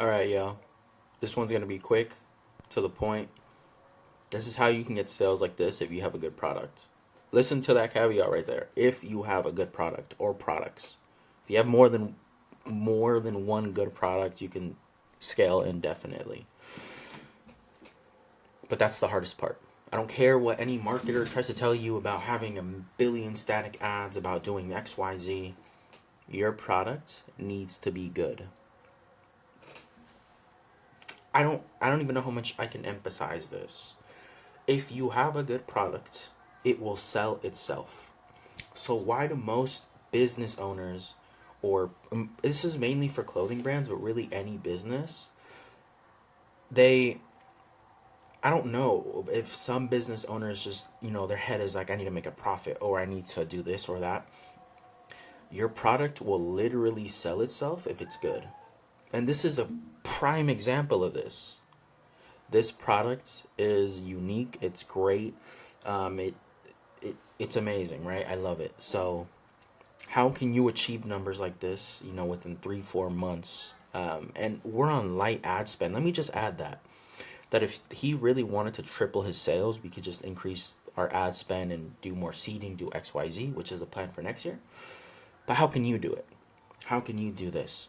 All right, y'all. This one's going to be quick, to the point. This is how you can get sales like this if you have a good product. Listen to that caveat right there. If you have a good product or products. If you have more than one good product, you can scale indefinitely. But that's the hardest part. I don't care what any marketer tries to tell you about having a billion static ads, about doing XYZ. Your product needs to be good. I don't even know how much I can emphasize this. If you have a good product, it will sell itself. So why do most business owners, or this is mainly for clothing brands, but really any business, they, I don't know if some business owners just, their head is like, I need to make a profit or I need to do this or that. Your product will literally sell itself if it's good. And this is a prime example of this. This product is unique. It's great. It's amazing, right? I love it. So how can you achieve numbers like this, within 3-4 months? And we're on light ad spend. Let me just add that if he really wanted to triple his sales, we could just increase our ad spend and do more seeding, do XYZ, which is the plan for next year. But how can you do it? How can you do this?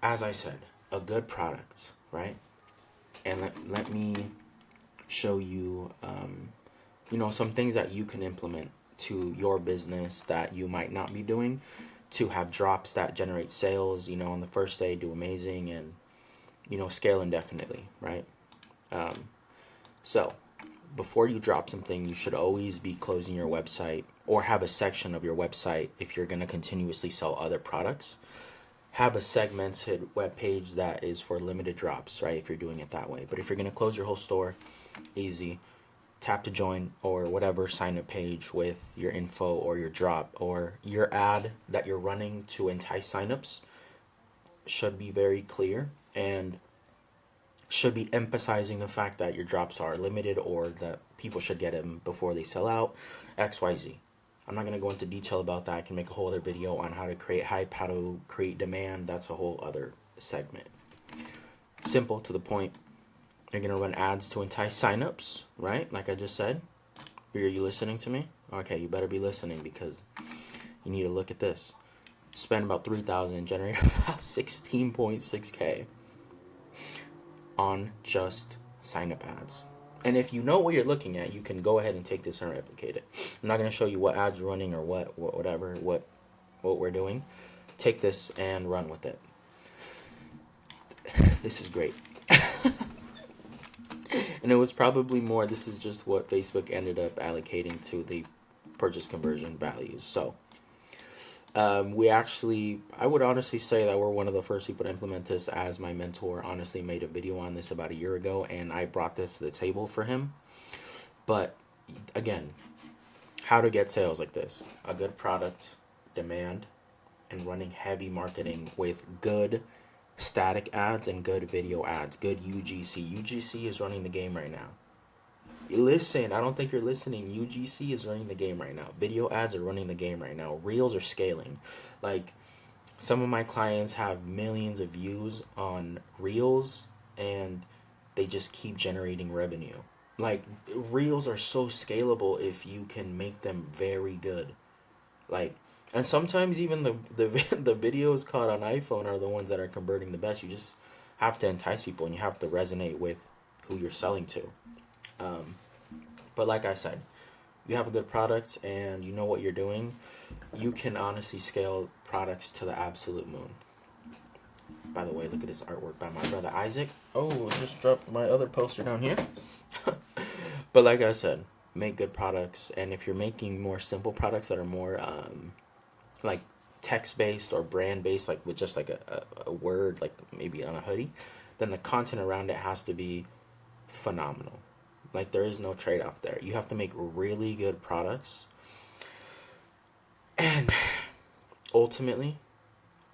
As I said, a good product, right? And let me show you, some things that you can implement to your business that you might not be doing to have drops that generate sales, on the first day, do amazing, and, scale indefinitely, right? Um, so, before you drop something, you should always be closing your website or have a section of your website if you're going to continuously sell other products. Have a segmented web page that is for limited drops, right? If you're doing it that way. But if you're going to close your whole store, easy. Tap to join or whatever sign up page with your info or your drop or your ad that you're running to entice signups should be very clear and should be emphasizing the fact that your drops are limited or that people should get them before they sell out. XYZ. I'm not going to go into detail about that. I can make a whole other video on how to create hype, how to create demand. That's a whole other segment. Simple, to the point. You're going to run ads to entice signups, right? Like I just said. Are you listening to me? Okay, you better be listening because you need to look at this. Spend about 3,000 and generate about 16.6K on just sign up ads. And if you know what you're looking at, you can go ahead and take this and replicate it. I'm not going to show you what ads running or what we're doing. Take this and run with it. This is great. And it was probably more, this is just what Facebook ended up allocating to the purchase conversion values. So I would honestly say that we're one of the first people to implement this, as my mentor honestly made a video on this about a year ago, and I brought this to the table for him. But again, how to get sales like this: a good product, demand, and running heavy marketing with good static ads and good video ads, good UGC. UGC is running the game right now. Listen, I don't think you're listening. UGC is running the game right now. Video ads are running the game right now. Reels are scaling. Like, some of my clients have millions of views on Reels and they just keep generating revenue. Like, Reels are so scalable if you can make them very good. Like, and sometimes even the the videos caught on iPhone are the ones that are converting the best. You just have to entice people and you have to resonate with who you're selling to. Um, but like I said, you have a good product and you know what you're doing, you can honestly scale products to the absolute moon. By the way, look at this artwork by my brother Isaac. Oh, just dropped my other poster down here. But like I said, make good products, and if you're making more simple products that are more like text based or brand based, like with just like a word, like maybe on a hoodie, then the content around it has to be phenomenal. Like, there is no trade off there. You have to make really good products. And ultimately,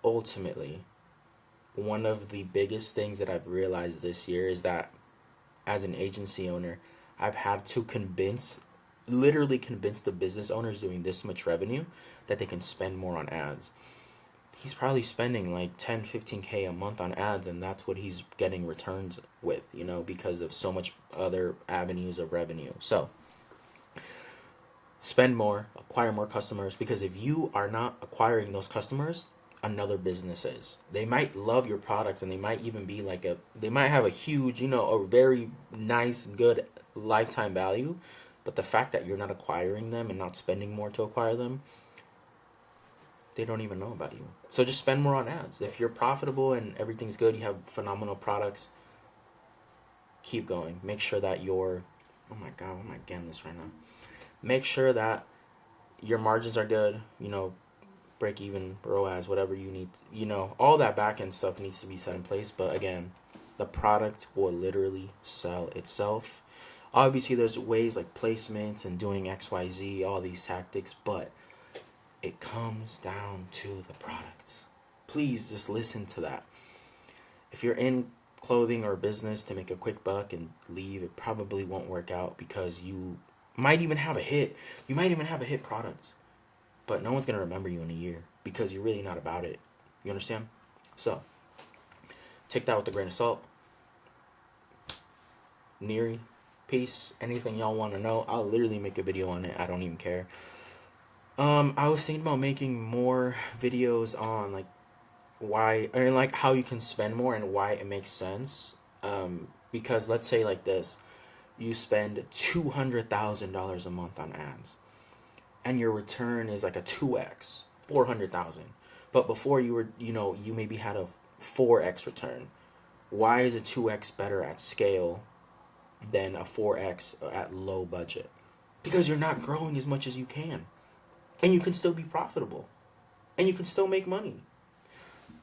ultimately, one of the biggest things that I've realized this year is that as an agency owner, I've had to literally convince the business owners doing this much revenue that they can spend more on ads. he's probably spending like 10, 15K a month on ads, and that's what he's getting returns with, because of so much other avenues of revenue. So spend more, acquire more customers, because if you are not acquiring those customers, another business is. They might love your product, and they might even be like they might have a huge, a very nice, good lifetime value, but the fact that you're not acquiring them and not spending more to acquire them, they don't even know about you. So just spend more on ads. If you're profitable and everything's good, you have phenomenal products, keep going. Make sure that oh my God, why am I getting this right now? Make sure that your margins are good, break even, ROAS, whatever you need, all that back end stuff needs to be set in place. But again, the product will literally sell itself. Obviously, there's ways like placements and doing XYZ, all these tactics, but it comes down to the product. Please just listen to that. If you're in clothing or business to make a quick buck and leave, it probably won't work out, because you might even have a hit. You might even have a hit product, but no one's going to remember you in a year because you're really not about it. You understand? So take that with a grain of salt. Neri, peace. Anything y'all want to know, I'll literally make a video on it. I don't even care. I was thinking about making more videos on like why, and like how you can spend more and why it makes sense. Because let's say like this, you spend $200,000 a month on ads, and your return is like a 2x, 400,000. But before you were, you maybe had a 4x return. Why is a 2x better at scale than a 4x at low budget? Because you're not growing as much as you can. And you can still be profitable. And you can still make money.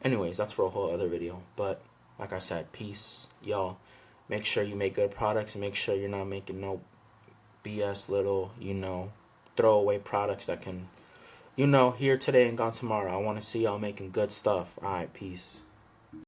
Anyways, that's for a whole other video. But like I said, peace, y'all. Make sure you make good products, and make sure you're not making no BS little, throwaway products that can, here today and gone tomorrow. I want to see y'all making good stuff. All right, peace.